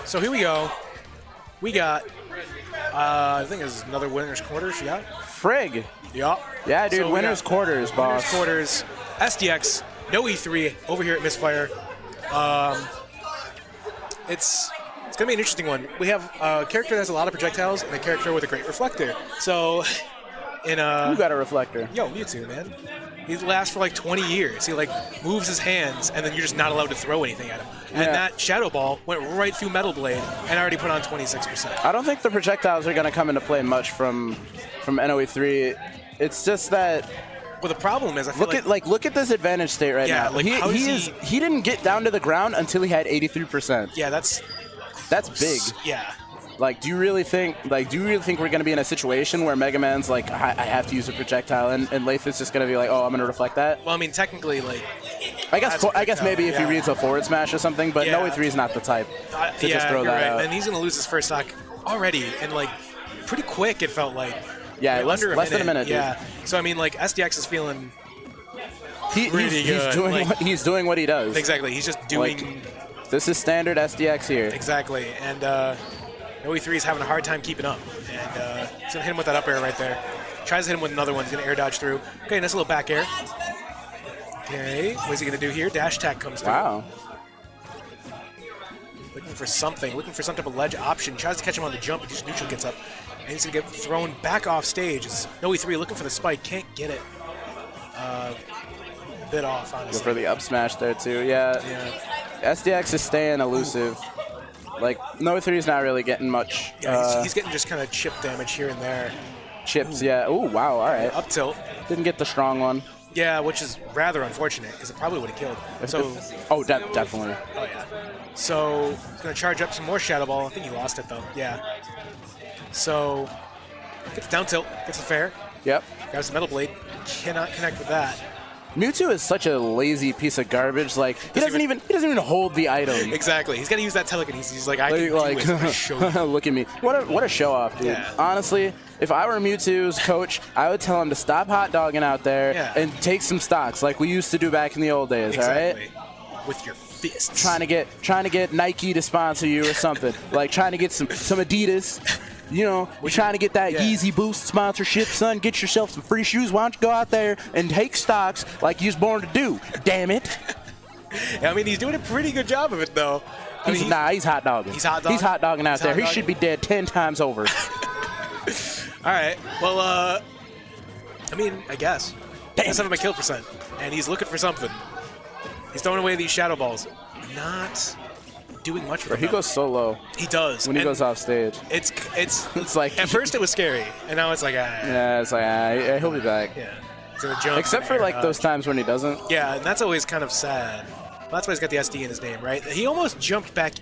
So here we go. We got, I think it's another winner's quarters. Yeah. Frig. Yup. Yeah, dude. So winner's quarters, boss. Winner's quarters. SDX. Noe3 over here at MISFIRE. It's gonna be an interesting one. We have a character that has a lot of projectiles and a character with a great reflector. So, in Who got a reflector? Yo, Mewtwo, man. He lasts for like 20 years. He like moves his hands, and then you're just not allowed to throw anything at him. And that Shadow Ball went right through Metal Blade and already put on 26%. I don't think the projectiles are going to come into play much from Noe3. It's just that. Well, the problem is, I feel look at this advantage state right now. Like, he didn't get down to the ground until he had 83%. Yeah, that's big. Yeah. Like, do you really think we're going to be in a situation where Mega Man's like, I have to use a projectile, and Lathe is just going to be like, oh, I'm going to reflect that? Well, I mean, technically, like, I guess maybe if he reads a forward smash or something, but Noe3 is not the type to just throw that out. And he's going to lose his first stock already, and like, pretty quick it felt like. Yeah, less than a minute. Yeah. Dude. So I mean, like, SDX is feeling. He's doing what he does. Exactly. He's just doing. Like, this is standard SDX here. Exactly, and Noe3 is having a hard time keeping up, and he's gonna hit him with that up air right there. Tries to hit him with another one. He's gonna air dodge through. Okay, nice little back air. Okay, what's he gonna do here? Dash attack comes through. Wow. Looking for some type of ledge option. Tries to catch him on the jump, but just neutral gets up. And he's going to get thrown back off stage. It's Noe3 looking for the spike. Can't get it. Bit off, honestly. Go for the up smash there, too. Yeah. SDX is staying elusive. Like, Noe3 is not really getting much. Yeah, he's getting just kind of chip damage here and there. Chips, yeah. Ooh, wow, all right. Up tilt. Didn't get the strong one. Yeah, which is rather unfortunate, because it probably would have killed. So, definitely. Oh, yeah. So, he's going to charge up some more Shadow Ball. I think he lost it, though. Yeah. So, gets down tilt, gets the fair. Yep. Grabs the Metal Blade. Cannot connect with that. Mewtwo is such a lazy piece of garbage. Like, he doesn't even hold the item. Exactly. He's got to use that telekinesis. He's like, I can do it. I show you. Look at me. What a show off, dude. Yeah. Honestly, if I were Mewtwo's coach, I would tell him to stop hot dogging out there and take some stocks like we used to do back in the old days. Exactly. All right. With your fists. Trying to get Nike to sponsor you or something. Like trying to get some Adidas. You know, you're trying to get that Yeezy Boost sponsorship, son. Get yourself some free shoes. Why don't you go out there and take stocks like you was born to do? Damn it. Yeah, I mean, he's doing a pretty good job of it, though. He's hot dogging. He's hot dogging? He's hot dogging out there. He should be dead 10 times over. All right. Well, I mean, I guess. That's my kill percent, and he's looking for something. He's throwing away these Shadow Balls. Not doing much for him. He goes so low. He does. When he goes off stage. It's like at first it was scary, and now it's like yeah, it's like he'll be back. Yeah. He's gonna jump. Except for like those times when he doesn't. Yeah, and that's always kind of sad. That's why he's got the SD in his name, right? He almost jumped back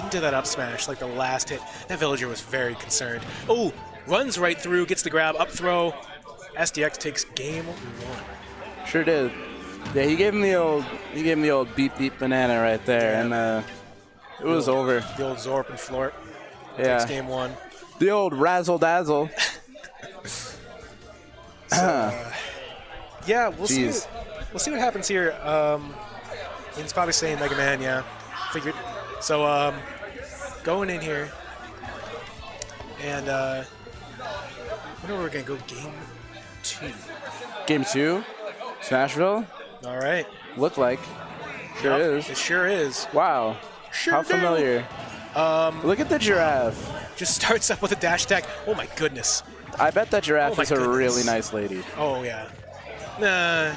into that up smash, like the last hit. That villager was very concerned. Oh, runs right through, gets the grab, up throw. SDX takes game 1. Sure did. Yeah, he gave him the old beep beep banana right there, and it was over. The old Zorp and Flort. Yeah. Takes game 1. The old razzle dazzle. Yeah, we'll see. We'll see what happens here. He's probably saying Mega Man. Yeah, figured. So going in here, and I wonder where we're gonna go. Game 2. Game 2. Smashville. All right. Looked like. Sure is. It sure is. Wow. Sure How familiar. Look at the giraffe. Just starts up with a dash attack. Oh my goodness. I bet that giraffe is a really nice lady. Oh yeah. Nah.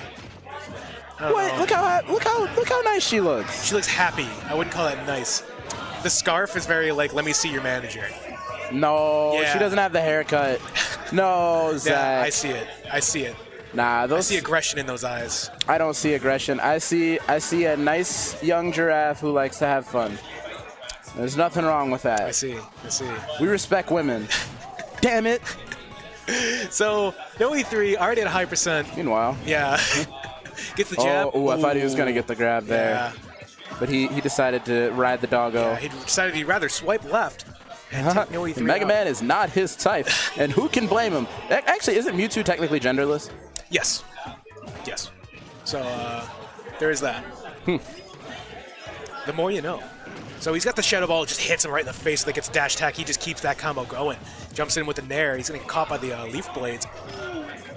Wait, look how nice she looks. She looks happy. I wouldn't call that nice. The scarf is very like, let me see your manager. No, she doesn't have the haircut. No, Zach. Yeah, I see it. I see it. Nah, I see aggression in those eyes. I don't see aggression. I see a nice young giraffe who likes to have fun. There's nothing wrong with that. I see. We respect women. Damn it. So, Noe3 already at a high percent. Meanwhile. Yeah. Gets the jab. Oh, I thought he was going to get the grab there. Yeah. But he decided to ride the doggo. Yeah, he decided he'd rather swipe left. And take Noe3 Mega Man is not his type. And who can blame him? Actually, isn't Mewtwo technically genderless? Yes. So, there is that. The more you know. So he's got the Shadow Ball, just hits him right in the face that gets dash attack. He just keeps that combo going. Jumps in with the Nair. He's going to get caught by the Leaf Blades.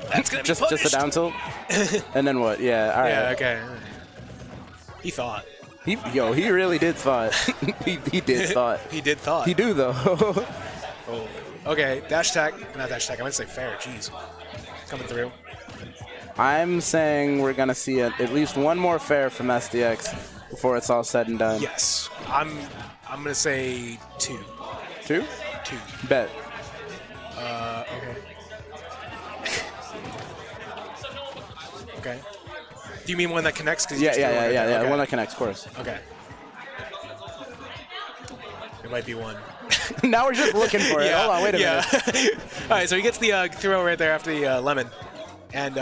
That's going to be just a down tilt? And then what? Yeah, all right. Yeah, okay. He thought. He really did thought. he did thought. He did thought. He do, though. Oh. Okay, dash attack. Not dash attack. I meant to say fair. Jeez. Coming through. I'm saying we're going to see at least one more fair from SDX before it's all said and done. Yes. I'm going to say 2. 2? 2. Bet. Okay. Okay. Do you mean one that connects? Yeah, Okay. one that connects, of course. Okay. There might be one. Now we're just looking for it. Yeah, Hold on, wait a minute. All right, so he gets the throw right there after the lemon. And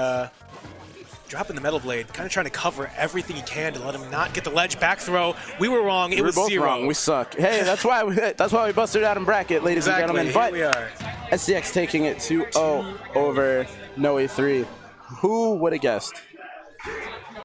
dropping the Metal Blade, kind of trying to cover everything he can to let him not get the ledge back throw. We were wrong. It was both 0. wrong. We suck. Hey, that's why we busted out in bracket, ladies and gentlemen. But here we are. SDX taking it 2-0 over Noe3. Who would have guessed?